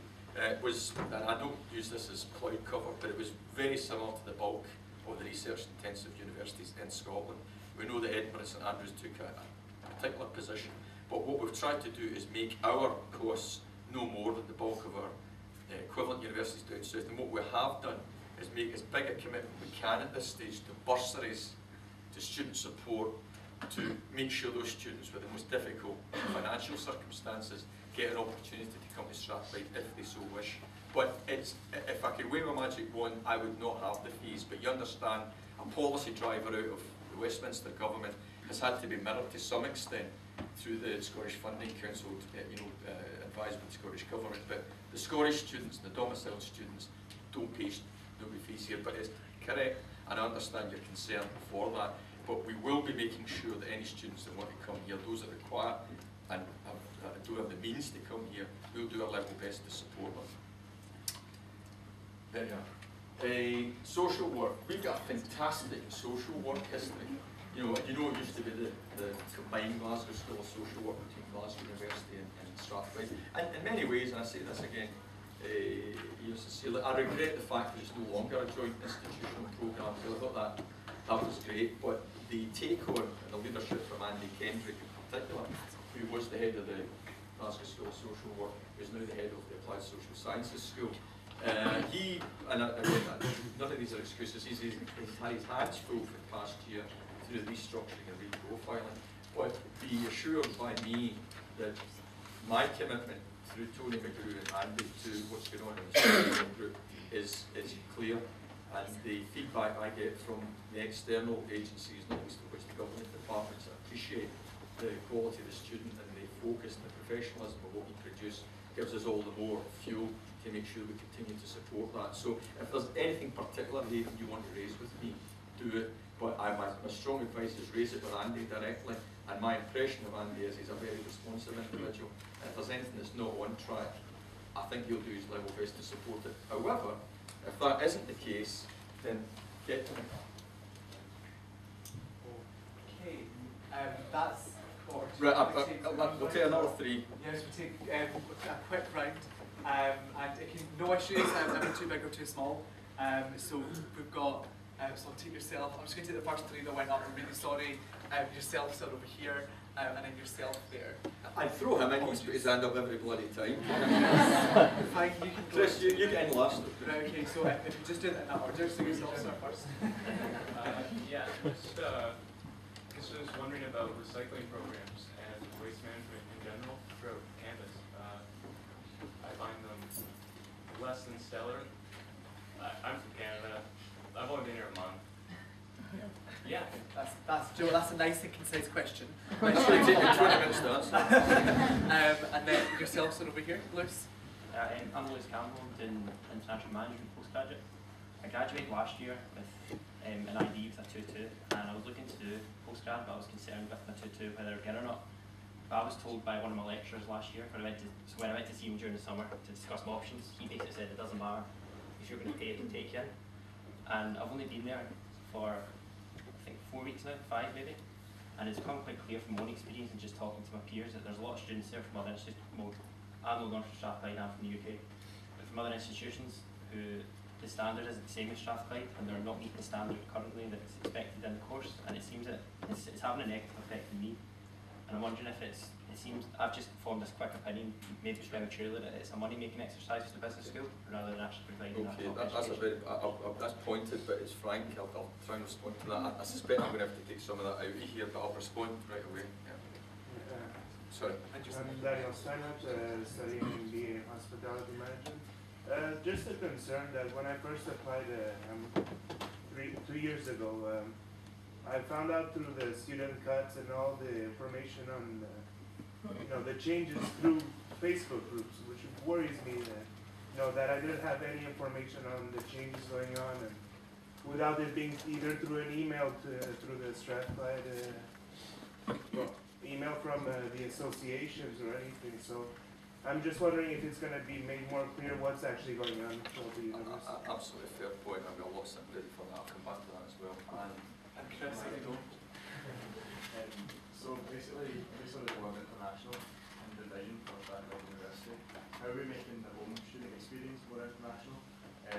was, and I don't use this as cloud cover, but it was very similar to the bulk of the research-intensive universities in Scotland. We know that Edinburgh and St Andrews took a particular position, but what we've tried to do is make our costs no more than the bulk of our equivalent universities down south. And what we have done is make as big a commitment we can at this stage to bursaries, to student support, to make sure those students with the most difficult financial circumstances get an opportunity to come to Strathclyde if they so wish. But it's, if I could wave a magic wand, I would not have the fees. But you understand, a policy driver out of the Westminster government has had to be mirrored to some extent through the Scottish Funding Council, advised by the Scottish Government. But the Scottish students, the domiciled students, don't pay fees here. But it's correct, and I understand your concern for that. But we will be making sure that any students that want to come here, those that require and do have the means to come here, we'll do our level best to support them. There you are. Social work. We've got a fantastic social work history. You know it used to be the combined Glasgow School of Social Work between Glasgow University and Strathclyde. And in many ways, and I say this again, Cecilia, I regret the fact that it's no longer a joint institutional programme, because I thought that was great, but the take-on and the leadership from Andy Kendrick in particular, who was the head of the Glasgow School of Social Work, is now the head of the Applied Social Sciences School. He, and again, none of these are excuses, he's had his hands full for the past year through restructuring and reprofiling. But be assured by me that my commitment through Tony McGrew and Andy to what's going on in the social group is clear, and the feedback I get from the external agencies, not least of which the government departments, appreciate the quality of the student and the focus and the professionalism of what we produce, gives us all the more fuel to make sure we continue to support that. So if there's anything particular you want to raise with me, do it. But my strong advice is raise it with Andy directly. And my impression of Andy is he's a very responsive individual. And if there's anything that's not on track, I think he'll do his level best to support it. However, if that isn't the case, then get to me. Okay, that's what Right, we'll take another 3. Yes, we'll take a quick round. And it can, no issues, never too big or too small. So we've got, so take yourself, I'm just going to take the first 3 that went up, I'm really sorry. Yourself sort over here, and then yourself there. I'd throw him in, he's put his hand up every bloody time. Fine, you can go. Chris, you get in last. Right, okay, so if you just do it in that order, so yourself first. Yeah, just wondering about recycling programs and waste management in general throughout campus. I find them less than stellar. I'm from Canada. I've only been here a month. Yeah. That's a nice and concise question. Actually, take your 20 minutes to answer. And then yourself sort over here, Lewis. I'm Lewis Campbell, doing international management postgraduate. I graduated last year with an ID with a 2-2, and I was looking to do postgrad, but I was concerned with my 2-2 whether I'd get or not. But I was told by one of my lecturers last year, when I went to see him during the summer to discuss my options, he basically said it doesn't matter if you're going to pay it to take you in. And I've only been there for, I think, 4 weeks now, 5 maybe. And it's become quite clear from my own experience and just talking to my peers that there's a lot of students there from other institutions. Well, I'm no longer from Strathclyde, I'm from the UK. But from other institutions who the standard is the same as Strathclyde, and they're not meeting the standard currently that's expected in the course. And it seems that it's having a negative effect on me. And I'm wondering if it seems, I've just formed this quick opinion, maybe prematurely, that it's a money-making exercise for the business school, rather than actually providing that's pointed, but it's frank. I'll try and respond to that. I suspect I'm going to have to take some of that out of here, but I'll respond right away. Yeah. Sorry. I'm Daniel Steinert, studying MBA in Hospitality Management. Just a concern that when I first applied 2 years ago, I found out through the student cuts and all the information on the changes through Facebook groups, which worries me that that I didn't have any information on the changes going on, and without it being either through an email through the Strathclyde email from the associations or anything. So I'm just wondering if it's going to be made more clear what's actually going on throughout the university. Absolutely fair point. I've got a lot of sympathy for that. I'll come back to that as well. And Chris, there you go. So basically, based on the World International and the vision for Strathclyde University, how are we making the home student experience more international?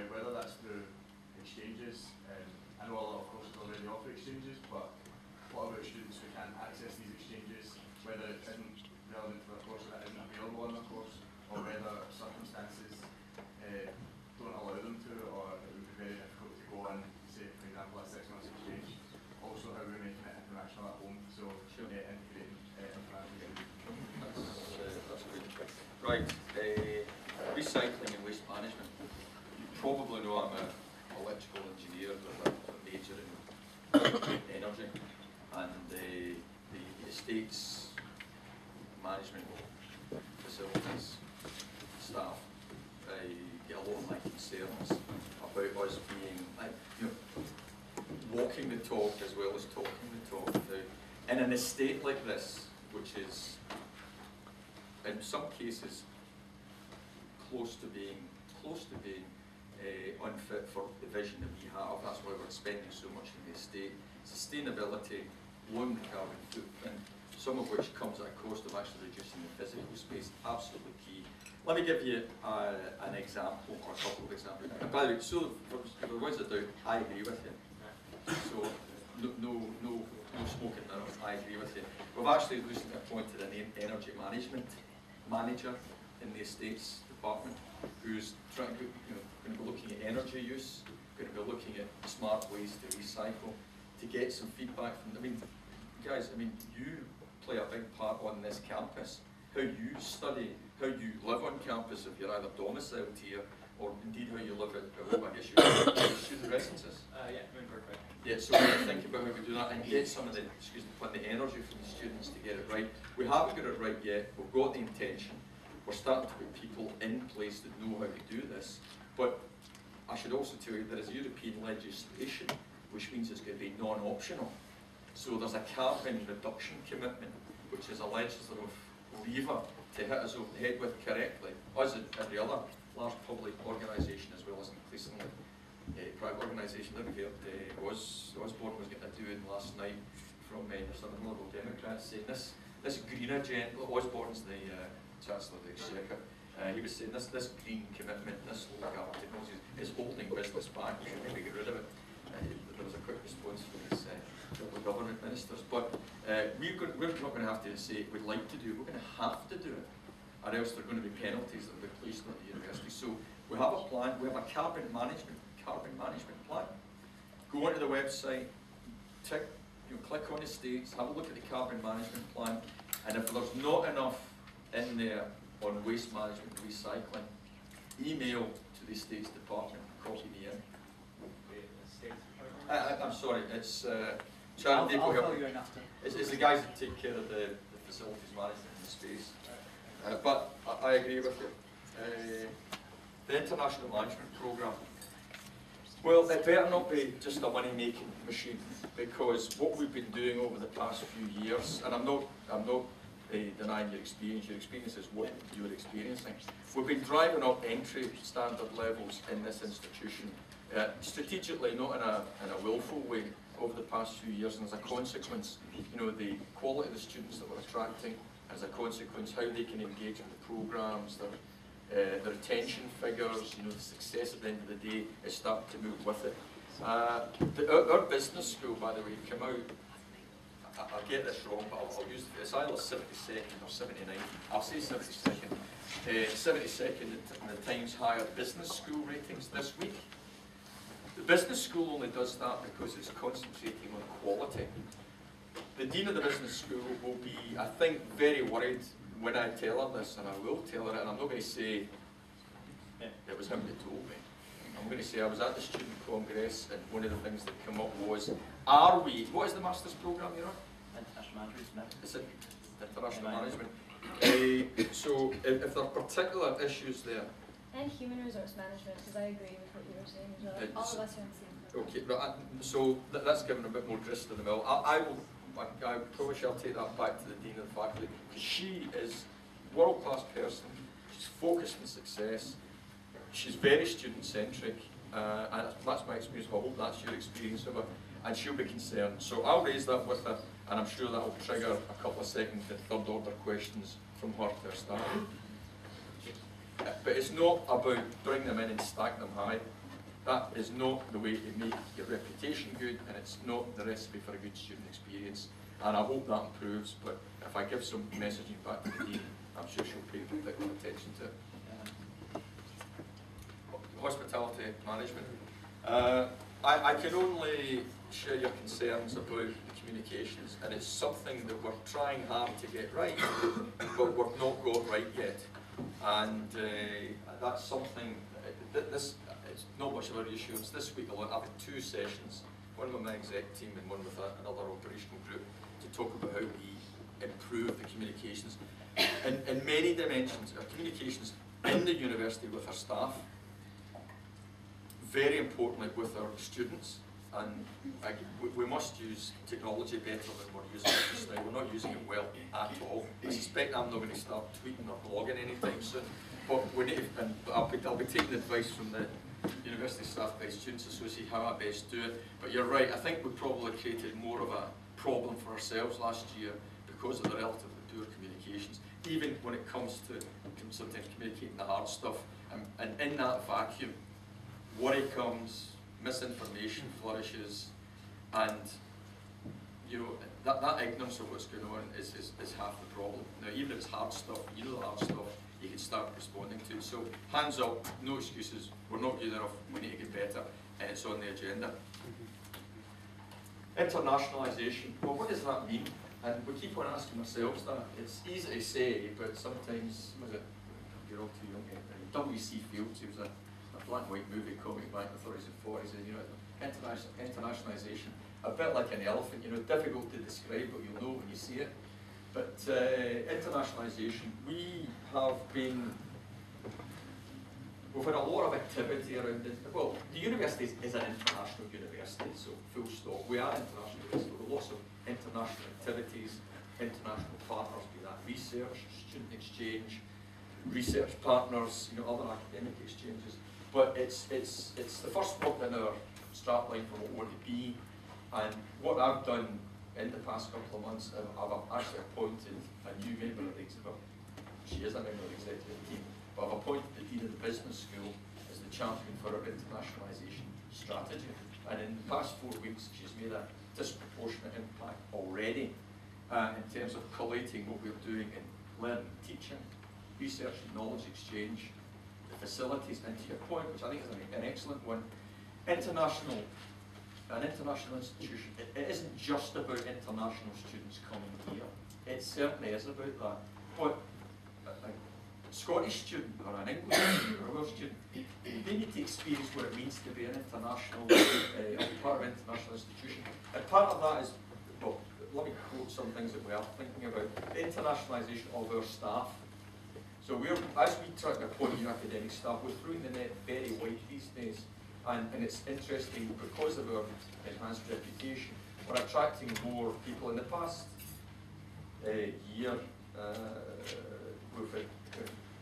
Whether that's through exchanges, I know a lot of courses already offer exchanges, but what about students who can't access these exchanges, whether it isn't relevant to a course or that isn't available on the course, or whether circumstances don't allow them to, or it would be very difficult to go on, say, for example, a 6 months exchange. Also, how we're making it international at home, so integrating international. That's a good point. Right, recycling and waste management. You probably know I'm an electrical engineer with a major in energy, and the estates management facilities staff get a lot of my concerns about us being walking the talk as well as talking the talk. In an estate like this, which is in some cases close to being unfit for the vision that we have. That's why we're spending so much in the estate. Sustainability, lowering the carbon footprint, some of which comes at a cost of actually reducing the physical space, absolutely key. Let me give you an example, or a couple of examples. And by the way, so for the ones that doubt, I agree with you. So no no smoking mirrors. I agree with you. We've actually recently appointed an energy management manager in the estates department who's trying to, going to be looking at energy use, going to be looking at smart ways to recycle, to get some feedback from. I mean, guys, I mean, you play a big part on this campus. How you study, how you live on campus, if you're either domiciled here or indeed how you live at home. I guess you're student residences. Yeah, I'm in Berkeley. Yeah, so we need to think about how we do that and get some of the, the energy from the students to get it right. We haven't got it right yet. We've got the intention. We're starting to put people in place that know how to do this. But I should also tell you there is European legislation, which means it's going to be non-optional. So there's a carbon reduction commitment, which is a legislative lever to hit us over the head with correctly, us and every other large public organisation as well as increasingly private organisation. There we heard Osborne was getting a doing last night from some of the Liberal Democrats saying this green agenda. Osborne's the Chancellor of the Exchequer. He was saying this green commitment, this low carbon technology is holding business back. We should maybe get rid of it. There was a quick response from his local government ministers, but we're not going to have to say we'd like to do it. We're going to have to do it, or else there are going to be penalties that will be placed on the university. So we have a plan. We have a carbon management plan. Go onto the website, tick, click on the states, have a look at the carbon management plan, and if there's not enough in there on waste management and recycling, email to the States Department, copy me in. I'm sorry, it's Sharon Depot here. It's the guys that take care of the facilities management in the space. But I agree with you. The International Management Programme. Well, it better not be just a money-making machine, because what we've been doing over the past few years, and I'm not denying your experience is what you're experiencing. We've been driving up entry standard levels in this institution, strategically, not in a willful way, over the past few years, and as a consequence, the quality of the students that we're attracting, as a consequence, how they can engage with the programmes, the retention figures, the success at the end of the day is starting to move with it. Our business school, by the way, came out, I'll get this wrong, but I'll use it's either 72nd or 79th. I'll say 72nd. 72nd in the Times Higher Business School ratings this week. The business school only does that because it's concentrating on quality. The Dean of the Business School will be, I think, very worried when I tell her this, and I will tell her it, and I'm not going to say it was him that told me. I'm going to say I was at the Student Congress, and one of the things that came up was, what is the Master's Programme you're on? International Management. It's International Management. So if there are particular issues there. And Human Resource Management, because I agree with what you were saying as well. All of us are on the same page. Okay, right, so that's given a bit more grist to the mill. I probably shall take that back to the Dean of the Faculty, because she is a world-class person, she's focused on success, she's very student-centric, and that's my experience. I hope that's your experience of her, and she'll be concerned. So I'll raise that with her, and I'm sure that will trigger a couple of second and third order questions from her to her staff. But it's not about bring them in and stack them high. That is not the way to make your reputation good, and it's not the recipe for a good student experience. And I hope that improves, but if I give some messaging back to the Dean, I'm sure she'll pay particular attention to it. Hospitality management. I can only share your concerns about the communications, and it's something that we're trying hard to get right, but we've not got right yet. And that's something, it's not much of a reassurance. This week I've had 2 sessions, one with my exec team and one with another operational group, to talk about how we improve the communications in many dimensions. Our communications in the university with our staff, very importantly with our students, and we must use technology better than we're using it just now. We're not using it well at all. I suspect I'm not going to start tweeting or blogging anytime soon, but we need to, and I'll be taking advice from the University Staff by Students Association how I best do it. But you're right, I think we probably created more of a problem for ourselves last year because of the relatively poor communications, even when it comes to sometimes communicating the hard stuff. And in that vacuum, worry comes, misinformation flourishes, and you know, that ignorance of what's going on is half the problem. Now, even if it's hard stuff, you know the hard stuff, you can start responding to it. So, hands up, no excuses, we're not good enough, we need to get better, and it's on the agenda. Internationalisation, well, what does that mean? And we keep on asking ourselves that. It's easy to say, but sometimes, you're all too young, W.C. Fields, he was a black and white movie comic back in the 30s and 40s, and you know, internationalisation, a bit like an elephant, you know, difficult to describe, but you'll know when you see it. But internationalisation, we've had a lot of activity around it. Well, the university is an international university, so full stop. We are international, so there are lots of international activities, international partners, be that research, student exchange, research partners, you know, other academic exchanges. But it's the first word in our strapline for what we want to be. And what I've done in the past couple of months, I've actually appointed a new member of the executive. She is a member of the executive team, but I've appointed the Dean of the Business School as the champion for our internationalisation strategy. And in the past 4 weeks, she's made a disproportionate impact already in terms of collating what we're doing in learning, teaching, research and knowledge exchange, the facilities, and to your point, which I think is an excellent one, an international institution, it isn't just about international students coming here. It certainly is about that. But a Scottish student or an English student or a Welsh student, they need to experience what it means to be an international, part of an international institution. And part of that is, well, let me quote some things that we are thinking about. The internationalisation of our staff. So as we try to appoint new academic staff, we're throwing the net very wide these days. And it's interesting, because of our enhanced reputation, we're attracting more people. In the past year, we've had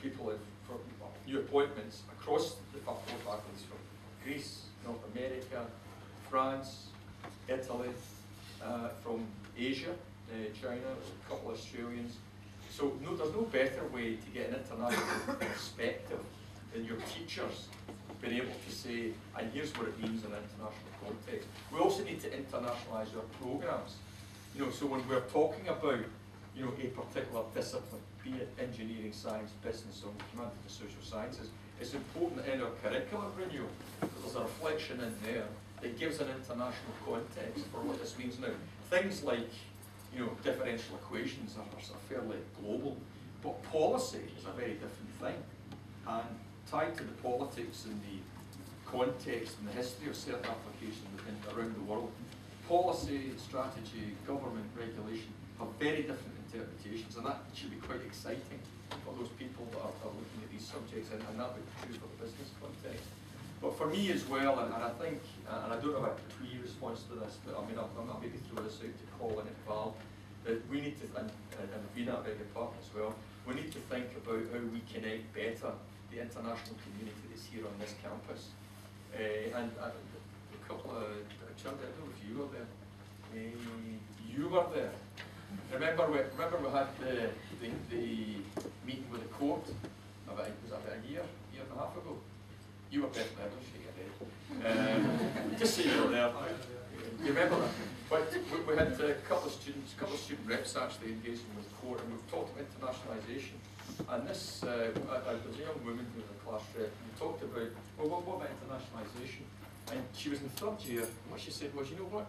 people from new appointments across the faculties from Greece, North America, France, Italy, from Asia, China, a couple of Australians. So there's no better way to get an international perspective than your teachers being able to say, and here's what it means in an international context. We also need to internationalise our programmes. You know, so when we're talking about, you know, a particular discipline, be it engineering, science, business, or humanities and social sciences, it's important that in our curriculum renewal, there's a reflection in there that gives an international context for what this means now. Things like, you know, differential equations are fairly global, but policy is a very different thing. And tied to the politics and the context and the history of certain applications around the world, policy, strategy, government, regulation have very different interpretations, and that should be quite exciting for those people that are looking at these subjects, and that would be true for the business context. But for me as well, and I think, and I don't have a pre-response to this, but I mean, I'll maybe throw this out to Colin and Val, that we need to, and Vina, I beg your pardon as well, we need to think about how we connect better the international community that's here on this campus. And a couple of, Charlie, I don't know if you were there. You were there. Remember we had the meeting with the court about, was that about a year and a half ago? You were definitely there, don't shake your head. Just so you were there. You remember that? But we had a couple of student reps actually engaging with the court, and we've talked about internationalisation. And this, there's a young woman who was a class rep, and we talked about, well, what about internationalisation? And she was in third year, and what she said was, you know what,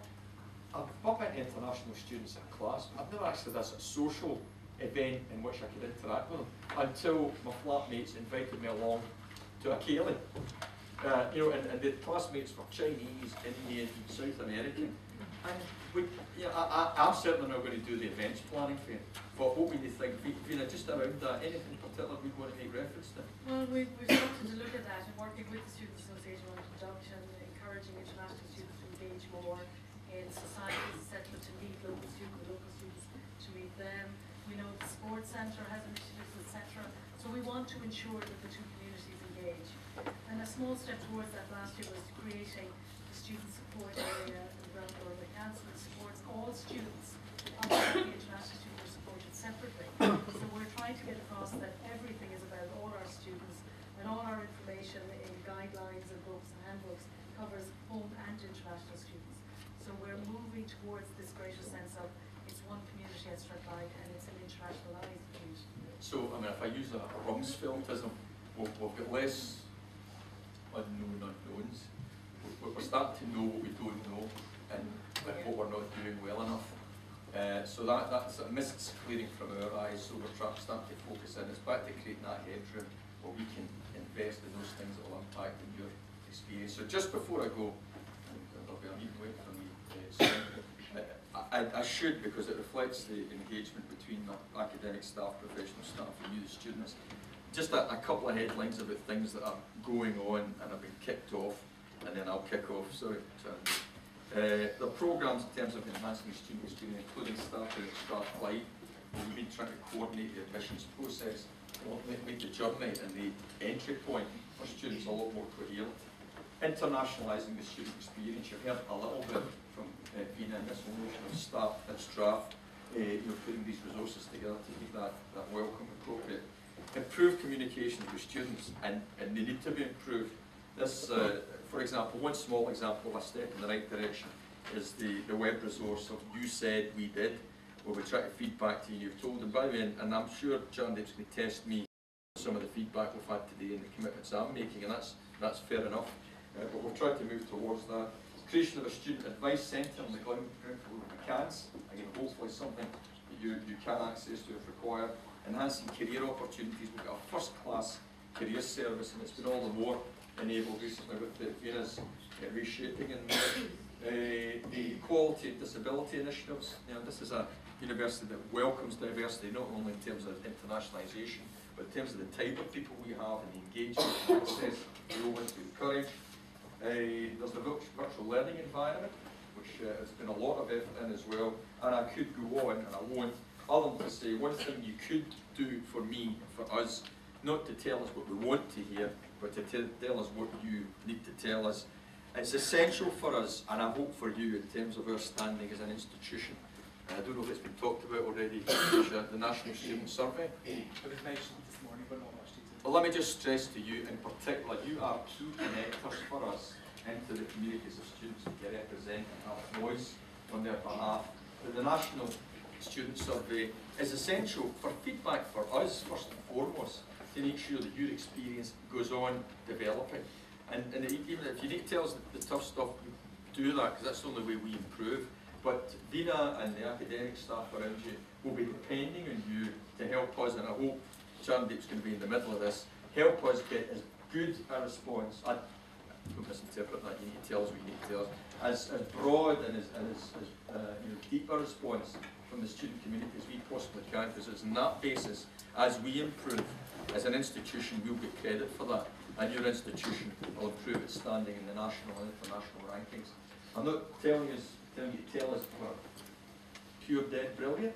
I've met international students in class, but I've never actually done a social event in which I could interact with them until my flatmates invited me along to a Cayley. You know, and the classmates were Chinese, Indian, South American. And I'm certainly not going to do the events planning for you, but what we need to think, Vina, just around that, anything in particular we want to make reference to? Well, we've started to look at that and working with the Student Association on production, encouraging international students to engage more in societies, etc., to meet local students, to meet them. We know the Sports Centre has initiatives, etc. So we want to ensure that the two communities engage. And a small step towards that last year was creating the student support area in the ground floor of the council that supports all students. Obviously, the international students are supported separately. So we're trying to get across that everything is about all our students, and all our information in guidelines and books and handbooks covers home and international students. So So we're moving towards this greater sense of it's one community as Strathclyde and it's an internationalised community. So, I mean, if I use a Rumsfeldism, we've got less unknown unknowns. We're starting to know what we don't know and what we're not doing well enough. So that's a mist's clearing from our eyes, so we're starting to focus in. It's back to creating that headroom where we can invest in those things that will impact in your experience. So just before I go, there'll be a neat wait for me. I should, because it reflects the engagement between the academic staff, professional staff and you, the students. Just a couple of headlines about things that are going on and have been kicked off, and then I'll kick off. Sorry. The programmes in terms of enhancing the student experience, including starting at Strathclyde. We've been trying to coordinate the admissions process, make the journey and the entry point for students a lot more coherent. Internationalising the student experience. You've heard a little bit from Vina in this notion of staff and Strath, putting these resources together to make that welcome appropriate. Improve communications with students, and they need to be improved. This, for example, one small example of a step in the right direction is the web resource of You Said, We Did, where we try to feed back to you. You've told, and by the way, and I'm sure John Dave's going to test me some of the feedback we've had today and the commitments I'm making, and that's fair enough. But we've tried to move towards that. Creation of a student advice centre on the ground floor of McCann's. Again, hopefully something that you can access to if required. Enhancing career opportunities. We've got a first-class career service, and it's been all the more enabled recently with the Venus reshaping and the equality and disability initiatives. This is a university that welcomes diversity, not only in terms of internationalisation, but in terms of the type of people we have and the engagement and access we want to encourage. There's the virtual learning environment, which has been a lot of effort in as well, and I could go on and I won't, other than to say one thing you could do for me, for us, not to tell us what we want to hear, but to tell us what you need to tell us. It's essential for us, and I hope for you, in terms of our standing as an institution. I don't know if it's been talked about already, the National Student Survey. It was mentioned this morning, but not much detail. Well, let me just stress to you in particular, you are key connectors for us into the communities of students that you represent and have a voice on their behalf. But the National Student Survey is essential for feedback for us, first and foremost, to make sure that your experience goes on developing. And even if you need to tell us the tough stuff, do that, because that's the only way we improve. But Vina and the academic staff around you will be depending on you to help us, and I hope Charndeep's going to be in the middle of this, help us get as good a response. I don't misinterpret that, you need to tell us what you need to tell us. As broad and as deep a response from the student community as we possibly can, because it's on that basis, as we improve as an institution, we'll get credit for that, and your institution will improve its standing in the national and international rankings. I'm not telling you to tell us we're pure dead brilliant.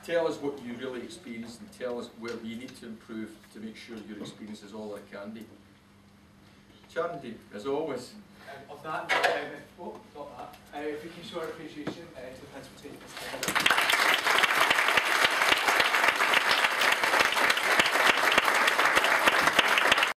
Tell us what you really experienced and tell us where we need to improve to make sure your experience is all that it can be. Charndeep, as always. Of that, not that, if we can show our appreciation to the Principal taking this time.